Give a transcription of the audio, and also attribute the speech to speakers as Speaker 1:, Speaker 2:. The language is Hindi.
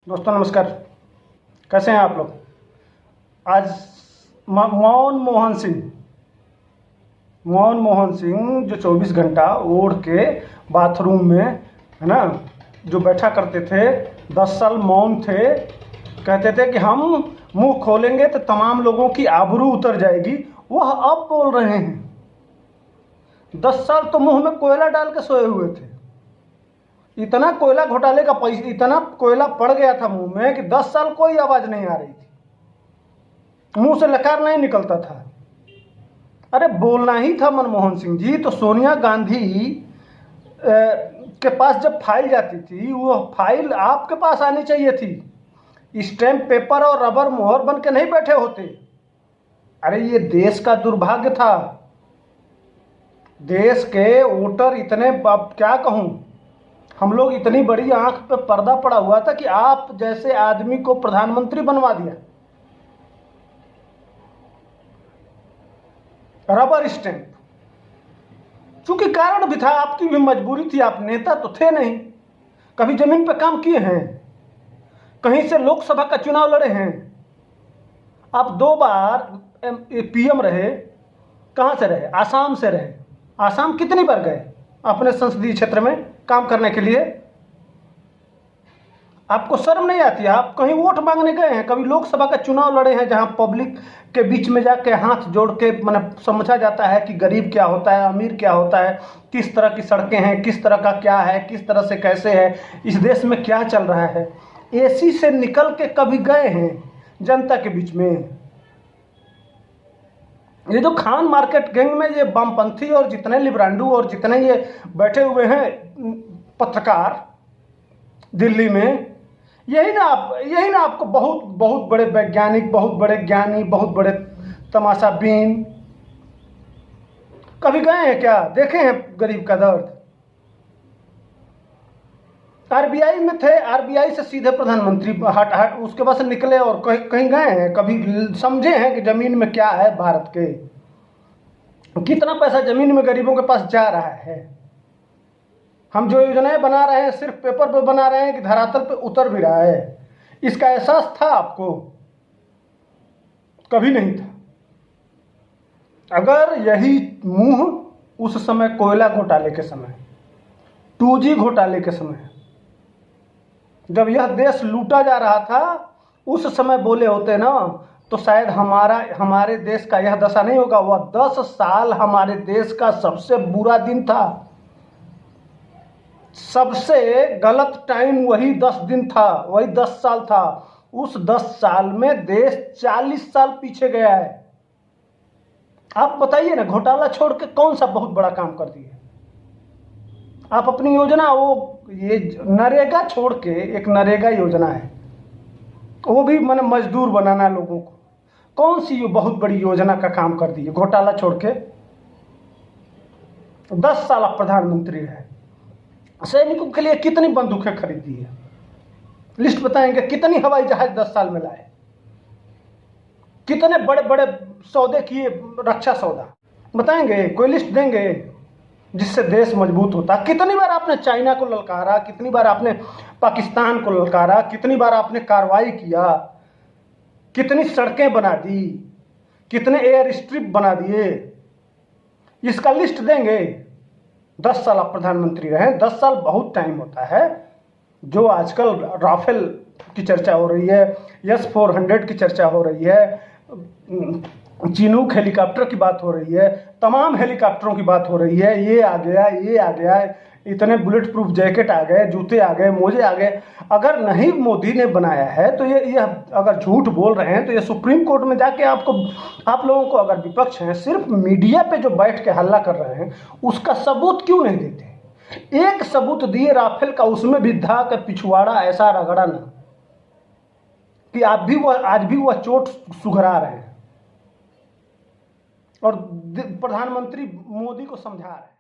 Speaker 1: दोस्तों नमस्कार। कैसे हैं आप लोग। आज मनमोहन सिंह जो 24 घंटा ओढ़ के बाथरूम में है ना जो बैठा करते थे, 10 साल मौन थे, कहते थे कि हम मुंह खोलेंगे तो तमाम लोगों की आबरू उतर जाएगी, वह अब बोल रहे हैं। 10 साल तो मुंह में कोयला डाल के सोए हुए थे। इतना कोयला घोटाले का पैसा, इतना कोयला पड़ गया था मुंह में कि 10 साल कोई आवाज नहीं आ रही थी, मुंह से लकार नहीं निकलता था। अरे बोलना ही था मनमोहन सिंह जी। तो सोनिया गांधी के पास जब फाइल जाती थी, वो फाइल आपके पास आनी चाहिए थी। स्टैम्प पेपर और रबर मोहर बन के नहीं बैठे होते। अरे ये देश का दुर्भाग्य था। देश के वोटर इतने, अब क्या कहूं, हम लोग इतनी बड़ी आंख पे पर्दा पड़ा हुआ था कि आप जैसे आदमी को प्रधानमंत्री बनवा दिया। रबर स्टैंप, चूंकि कारण भी था, आपकी भी मजबूरी थी, आप नेता तो थे नहीं, कभी जमीन पे काम किए हैं, कहीं से लोकसभा का चुनाव लड़े हैं, आप 2 बार पीएम रहे। कहां से रहे? आसाम से रहे। आसाम कितनी बार गए अपने संसदीय क्षेत्र में काम करने के लिए? आपको शर्म नहीं आती? आप कहीं वोट मांगने गए हैं? कभी लोकसभा का चुनाव लड़े हैं जहां पब्लिक के बीच में जाके हाथ जोड़ के मतलब समझा जाता है कि गरीब क्या होता है, अमीर क्या होता है, किस तरह की सड़कें हैं, किस तरह का क्या है, किस तरह से कैसे है, इस देश में क्या चल रहा है? एसी से निकल के कभी गए हैं जनता के बीच में? ये जो खान मार्केट गैंग में ये वामपंथी और जितने लिब्रांडू और जितने ये बैठे हुए हैं पत्रकार दिल्ली में, यही ना आपको बहुत बहुत बड़े वैज्ञानिक, बहुत बड़े ज्ञानी, बहुत बड़े तमाशाबीन कभी गए हैं क्या? देखे हैं गरीब का दर्द? आरबीआई में थे, आरबीआई से सीधे प्रधानमंत्री हट उसके बाद से निकले और कहीं गए हैं? कभी समझे हैं कि जमीन में क्या है? भारत के कितना पैसा जमीन में गरीबों के पास जा रहा है? हम जो योजनाएं बना रहे हैं सिर्फ पेपर पे बना रहे हैं कि धरातल पे उतर भी रहा है? इसका एहसास था आपको? कभी नहीं था। अगर यही मुंह उस समय कोयला घोटाले के समय, 2G घोटाले के समय, जब यह देश लूटा जा रहा था, उस समय बोले होते ना, तो शायद हमारे देश का यह दशा नहीं होगा। वह 10 साल हमारे देश का सबसे बुरा दिन था। सबसे गलत टाइम वही 10 दिन था, वही 10 साल था। उस 10 साल में देश 40 साल पीछे गया है। आप बताइए ना, घोटाला छोड़ के कौन सा बहुत बड़ा काम कर दिए आप? अपनी योजना, वो ये नरेगा छोड़ के, एक नरेगा योजना है, वो भी मैंने मजदूर बनाना लोगों को, कौन सी बहुत बड़ी योजना का काम कर दिए घोटाला छोड़ के? 10 साल आप प्रधानमंत्री रहे, सैनिकों के लिए कितनी बंदूकें खरीदी है? लिस्ट बताएंगे? कितनी हवाई जहाज 10 साल में लाए? कितने बड़े बड़े सौदे किए, रक्षा सौदा बताएंगे? कोई लिस्ट देंगे जिससे देश मजबूत होता? कितनी बार आपने चाइना को ललकारा, कितनी बार आपने पाकिस्तान को ललकारा, कितनी बार आपने कार्रवाई किया, कितनी सड़कें बना दी, कितने एयर स्ट्रिप बना दिए? इसका लिस्ट देंगे? 10 साल आप प्रधानमंत्री रहे। 10 साल बहुत टाइम होता है। जो आजकल राफेल की चर्चा हो रही है, S-400 की चर्चा हो रही है, चिनूक हेलीकॉप्टर की बात हो रही है, तमाम हेलीकॉप्टरों की बात हो रही है, ये आ गया, इतने बुलेट प्रूफ जैकेट आ गए, जूते आ गए, मोजे आ गए। अगर नहीं मोदी ने बनाया है तो ये अगर झूठ बोल रहे हैं तो ये सुप्रीम कोर्ट में जाके आप लोगों को, अगर विपक्ष हैं, सिर्फ मीडिया पे जो बैठ के हल्ला कर रहे हैं, उसका सबूत क्यों नहीं देते? एक सबूत दिए राफेल का, उसमें भी धा का पिछवाड़ा ऐसा रगड़ा ना कि आज भी वह चोट सुघरा रहे हैं और प्रधानमंत्री मोदी को समझा रहे हैं।